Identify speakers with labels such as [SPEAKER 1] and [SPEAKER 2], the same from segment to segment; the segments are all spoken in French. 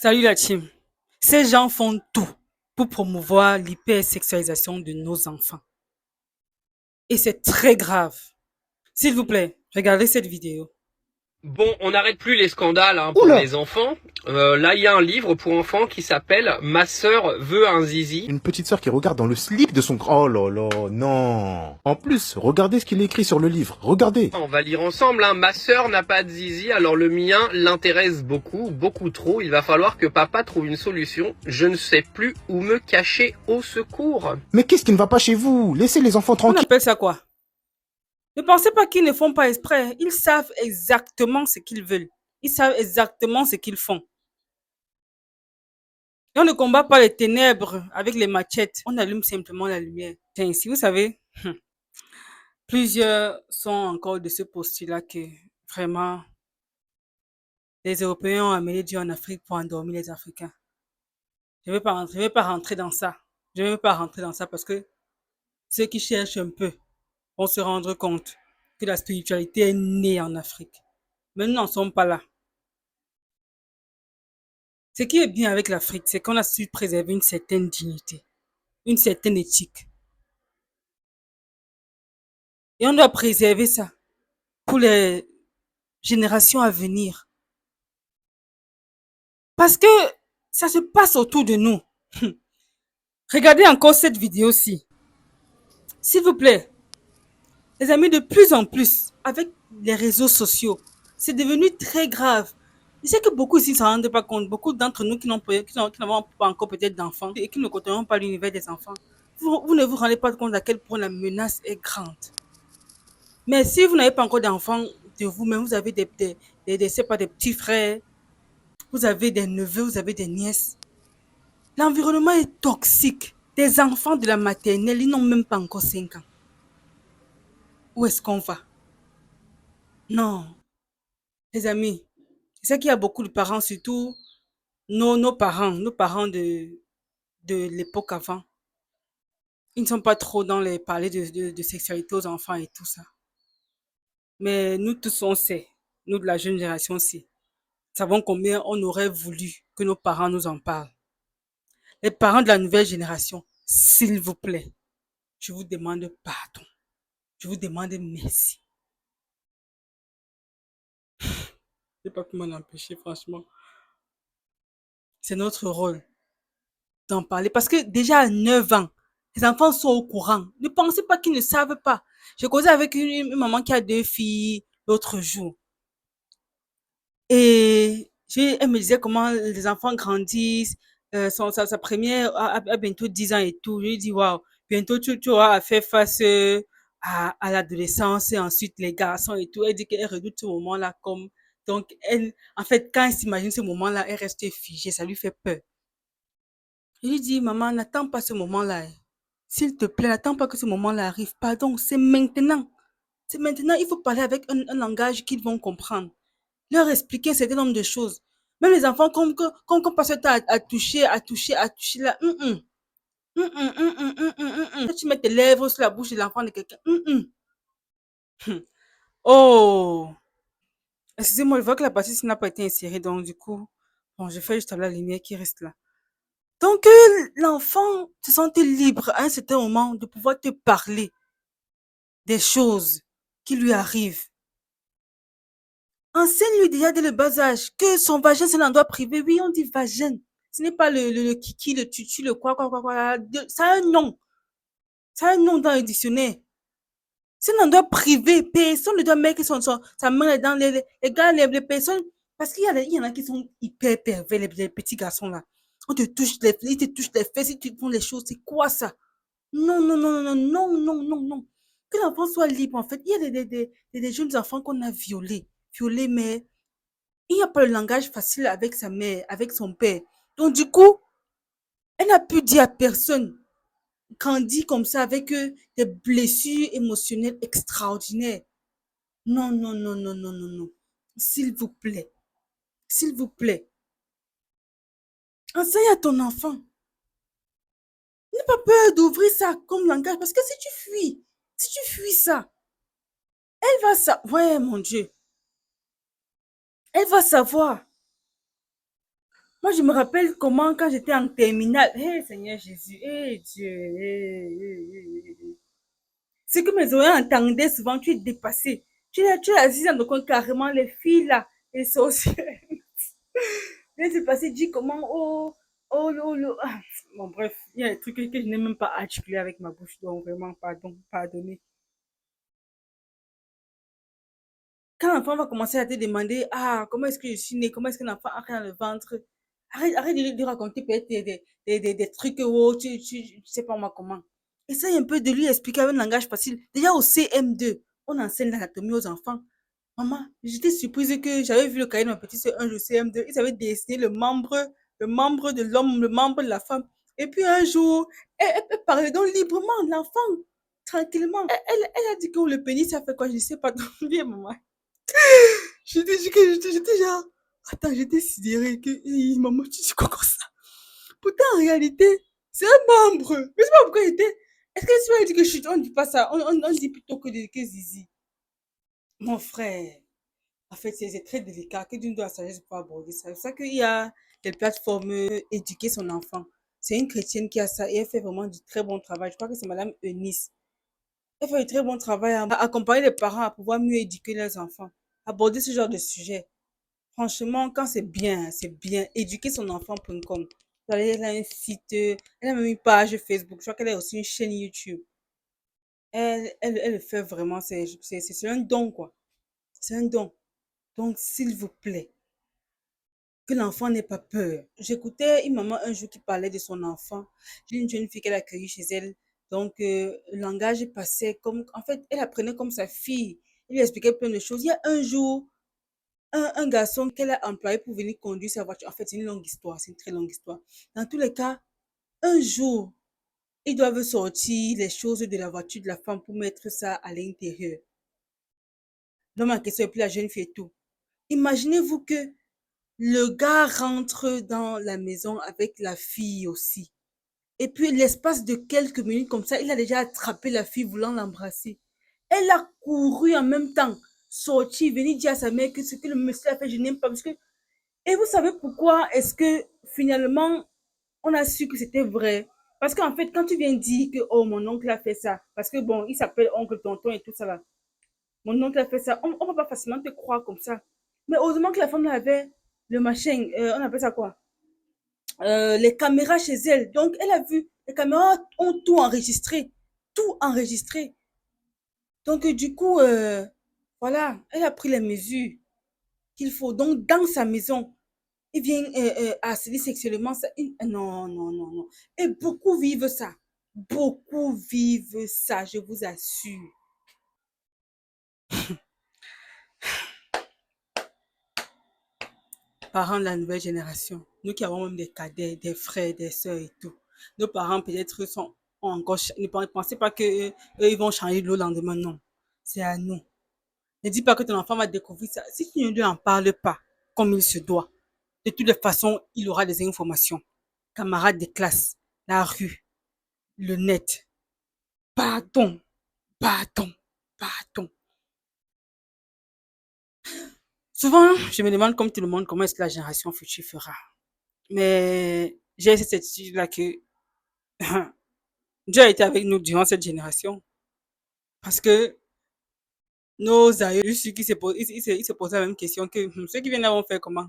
[SPEAKER 1] Salut la team. Ces gens font tout pour promouvoir l'hypersexualisation de nos enfants. Et c'est très grave. S'il vous plaît, regardez cette vidéo.
[SPEAKER 2] Bon, on n'arrête plus les scandales pour
[SPEAKER 3] Oula!
[SPEAKER 2] les enfants. Là, il y a un livre pour enfants qui s'appelle Ma sœur veut un zizi.
[SPEAKER 3] Une petite sœur qui regarde dans le slip de son grand... Oh là là, non. En plus, regardez ce qu'il écrit sur le livre. Regardez.
[SPEAKER 2] On va lire ensemble. Ma sœur n'a pas de zizi, alors le mien l'intéresse beaucoup, beaucoup trop. Il va falloir que papa trouve une solution. Je ne sais plus où me cacher. Au secours.
[SPEAKER 3] Mais qu'est-ce qui ne va pas chez vous? Laissez les enfants
[SPEAKER 1] On
[SPEAKER 3] tranquilles.
[SPEAKER 1] appelle ça quoi? Ne pensez pas qu'ils ne font pas exprès. Ils savent exactement ce qu'ils veulent. Ils savent exactement ce qu'ils font. Et on ne combat pas les ténèbres avec les machettes. On allume simplement la lumière. C'est ainsi, vous savez, plusieurs sont encore de ce postulat que vraiment les Européens ont amené Dieu en Afrique pour endormir les Africains. Je vais pas rentrer dans ça. Je ne veux pas rentrer dans ça parce que ceux qui cherchent un peu vont se rendre compte que la spiritualité est née en Afrique. Mais nous n'en sommes pas là. Ce qui est bien avec l'Afrique, c'est qu'on a su préserver une certaine dignité, une certaine éthique. Et on doit préserver ça pour les générations à venir. Parce que ça se passe autour de nous. Regardez encore cette vidéo-ci. S'il vous plaît, les amis, de plus en plus, avec les réseaux sociaux, c'est devenu très grave. Je sais que beaucoup ici ne s'en rendent pas compte. Beaucoup d'entre nous qui n'avons pas encore peut-être d'enfants et qui ne côtoyons pas l'univers des enfants, vous ne vous rendez pas compte à quel point la menace est grande. Mais si vous n'avez pas encore d'enfants de vous-même, vous avez c'est pas des petits frères, vous avez des neveux, vous avez des nièces. L'environnement est toxique. Des enfants de la maternelle, ils n'ont même pas encore 5 ans. Où est-ce qu'on va? Non, les amis, c'est ça qu'il y a beaucoup de parents, surtout nos parents de l'époque avant. Ils ne sont pas trop dans les parler de sexualité aux enfants et tout ça. Mais nous tous, on sait, nous de la jeune génération aussi, savons combien on aurait voulu que nos parents nous en parlent. Les parents de la nouvelle génération, s'il vous plaît, je vous demande pardon. Je vous demande merci. Je n'ai pas pu m'en empêcher, franchement. C'est notre rôle d'en parler. Parce que déjà à 9 ans, les enfants sont au courant. Ne pensez pas qu'ils ne savent pas. J'ai causé avec une maman qui a 2 filles l'autre jour. Et elle me disait comment les enfants grandissent. Sa première a bientôt 10 ans et tout. Je lui ai dit, waouh, bientôt tu auras à faire face à l'adolescence et ensuite les garçons et tout. Elle dit qu'elle redoute ce moment-là comme... Donc, elle, en fait, quand elle s'imagine ce moment-là, elle reste figée, ça lui fait peur. Je lui dis, maman, n'attends pas ce moment-là. S'il te plaît, n'attends pas que ce moment-là arrive. Pardon, c'est maintenant. C'est maintenant, il faut parler avec un langage qu'ils vont comprendre. Leur expliquer un certain nombre de choses. Même les enfants, comme passe le temps à toucher là. Tu mets tes lèvres sur la bouche de l'enfant de quelqu'un. Oh, excusez-moi, je vois que la partie n'a pas été insérée, donc du coup, bon, je fais juste la lumière qui reste là. Donc, l'enfant se sentait libre à un certain moment de pouvoir te parler des choses qui lui arrivent. Enseigne-lui déjà dès le bas âge que son vagin, c'est un endroit privé. Oui, on dit vagin. Ce n'est pas le kiki, le tutu, le quoi. Ça a un nom. Ça a un nom dans le dictionnaire. C'est un endroit privé. Personne ne doit mettre sa main dans les gars, les personnes. Parce il y en a qui sont hyper pervers, les petits garçons là. Ils te touchent les fesses, ils te font les choses. C'est quoi ça? Non, non, non, non, non, non, non, non. Que l'enfant soit libre, en fait. Il y a des jeunes enfants qu'on a violés. Violés, mais il n'y a pas le langage facile avec sa mère, avec son père. Donc, du coup, elle n'a pu dire à personne. Grandit comme ça avec des blessures émotionnelles extraordinaires. Non, non, non, non, non, non, non. S'il vous plaît, s'il vous plaît, enseigne à ton enfant. N'aie pas peur d'ouvrir ça comme langage parce que si tu fuis ça, elle va ça. Ouais, mon Dieu, elle va savoir. Moi, je me rappelle comment, quand j'étais en terminale, hé Seigneur Jésus, hé Dieu, hé. Ce que mes oreilles entendaient souvent, tu es dépassé. Tu es assis dans le coin carrément, les filles là, les sorcières. Viens se passer, dis comment, oh, oh, ah. Bon, bref, il y a des trucs que je n'ai même pas articulé avec ma bouche, donc vraiment, pardon, pardonnez. Quand l'enfant va commencer à te demander, ah, comment est-ce que je suis née, comment est-ce qu'un enfant a dans le ventre, arrête de raconter peut-être des trucs, oh, tu sais pas moi comment. Essaye un peu de lui expliquer avec un langage facile. Déjà au CM2, on enseigne l'anatomie aux enfants. Maman, j'étais surprise que j'avais vu le cahier de ma petite soeur un jour CM2. Ils avaient dessiné le membre de l'homme, le membre de la femme. Et puis un jour, elle parlait donc librement de l'enfant, tranquillement. Elle a dit que le pénis, ça fait quoi? Je ne sais pas. Donc, bien, maman. J'étais genre, attends, j'étais sidérée que, maman, tu dis quoi comme ça? Pourtant, en réalité, c'est un membre. Mais c'est pas pourquoi il était. Est-ce que tu m'as dit que je suis, on dit pas ça, on dit plutôt que zizi. Mon frère, en fait, c'est très délicat, que d'une de la sagesse pour aborder ça. C'est pour ça qu'il y a des plateformes éduquer son enfant. C'est une chrétienne qui a ça et elle fait vraiment du très bon travail. Je crois que c'est Madame Eunice. Elle fait du très bon travail à accompagner les parents à pouvoir mieux éduquer leurs enfants. Aborder ce genre de sujet. Franchement, quand c'est bien, c'est bien. Éduquer son enfant.com. Elle a un site, elle a même une page Facebook. Je crois qu'elle a aussi une chaîne YouTube. Elle le fait vraiment. C'est un don, quoi. C'est un don. Donc, s'il vous plaît, que l'enfant n'ait pas peur. J'écoutais une maman un jour qui parlait de son enfant. J'ai une jeune fille qu'elle a accueillie chez elle. Donc, le langage passait comme... En fait, elle apprenait comme sa fille. Elle lui expliquait plein de choses. Il y a un jour, un garçon qu'elle a employé pour venir conduire sa voiture. En fait, c'est une longue histoire. C'est une très longue histoire. Dans tous les cas, un jour, ils doivent sortir les choses de la voiture de la femme pour mettre ça à l'intérieur. L'homme en question et puis la jeune fille et tout. Imaginez-vous que le gars rentre dans la maison avec la fille aussi. Et puis, l'espace de quelques minutes comme ça, il a déjà attrapé la fille voulant l'embrasser. Elle a couru en même temps, sorti, venir dire à sa mère que ce que le monsieur a fait, je n'aime pas. Parce que... Et vous savez pourquoi est-ce que finalement, on a su que c'était vrai? Parce qu'en fait, quand tu viens dire que, oh, mon oncle a fait ça, parce que bon, il s'appelle oncle, tonton et tout ça là, mon oncle a fait ça, on va pas facilement te croire comme ça. Mais heureusement que la femme avait le machin, on appelle ça quoi? Les caméras chez elle. Donc, elle a vu, les caméras ont tout enregistré. Tout enregistré. Donc, du coup, voilà, elle a pris les mesures qu'il faut. Donc, dans sa maison, il vient harceler sexuellement. Ça, non, non, non, non. Et beaucoup vivent ça. Beaucoup vivent ça, je vous assure. Parents de la nouvelle génération, nous qui avons même des cadets, des frères, des sœurs et tout, nos parents peut-être ont encore, ne pensez pas que ils vont changer de l'eau le lendemain, non. C'est à nous. Ne dis pas que ton enfant va découvrir ça. Si tu ne lui en parles pas comme il se doit, de toutes les façons, il aura des informations. Camarades de classe, la rue, le net. Pardon, pardon, pardon. Souvent, je me demande comme tout le monde comment est-ce que la génération future fera. Mais j'ai cette certitude-là que Dieu a été avec nous durant cette génération. Parce que nos aïeux, ceux qui se posaient la même question que ceux qui viennent là vont faire comment?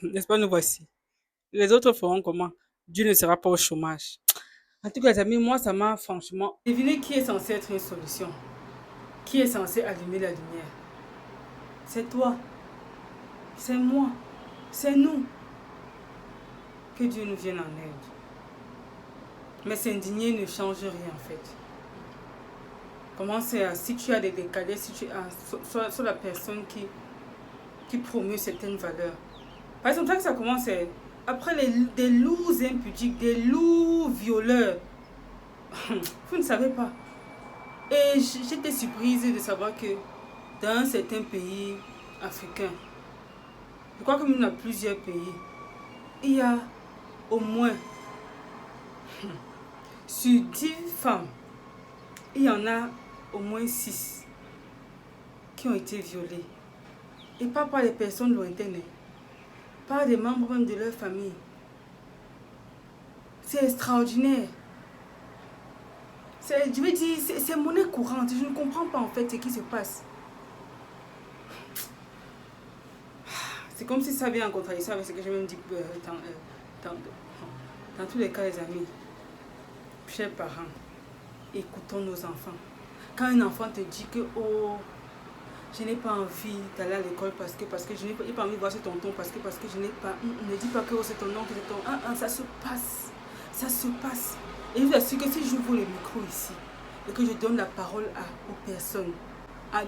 [SPEAKER 1] N'est-ce pas, nous voici. Les autres feront comment? Dieu ne sera pas au chômage. En tout cas, les amis, moi, ça m'a franchement... Devinez qui est censé être une solution. Qui est censé allumer la lumière? C'est toi. C'est moi. C'est nous. Que Dieu nous vienne en aide. Mais s'indigner ne change rien, en fait. Comment c'est, si tu as des cadets, si tu as, soit la personne qui promeut certaines valeurs. Par exemple, ça que ça commence, après des loups impudiques, des loups violeurs, vous ne savez pas. Et j'étais surprise de savoir que dans un certain pays africain, je crois que même dans plusieurs pays, il y a au moins sur 10 femmes, il y en a au moins 6 qui ont été violées. Et pas par les personnes lointaines. par des membres même de leur famille. C'est extraordinaire. Je veux dire, c'est monnaie courante. Je ne comprends pas en fait ce qui se passe. C'est comme si ça vient en contradiction avec ce que j'ai même dit dans tous les cas, les amis. Chers parents, écoutons nos enfants. Quand un enfant te dit que oh, je n'ai pas envie d'aller à l'école parce que je n'ai pas envie de voir ce tonton parce que je n'ai pas, ne dis pas que oh, c'est ton oncle, c'est ton... ça se passe. Ça se passe. Et je vous assure que si j'ouvre le micro ici et que je donne la parole aux personnes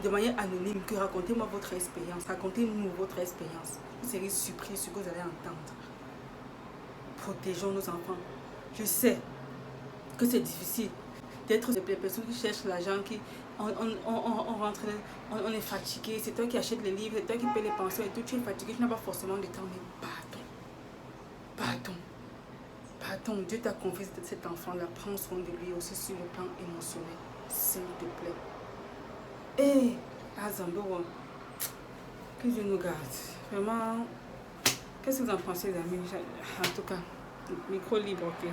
[SPEAKER 1] de manière anonyme, que racontez-moi votre expérience, racontez-nous votre expérience. Vous serez surpris sur ce que vous allez entendre. Protégeons nos enfants. Je sais que c'est difficile d'être des personnes qui cherchent l'argent, qui on rentre, on est fatigué, c'est toi qui achètes les livres, c'est toi qui paie les pensions et tout, tu es fatigué, tu n'as pas forcément de temps, mais pardon, Dieu t'a confié cet enfant-là, prends soin de lui aussi sur le plan émotionnel, s'il te plaît. Et à Zambo, que Dieu nous garde. Vraiment, qu'est-ce que vous en pensez, les amis? En tout cas, micro libre, ok.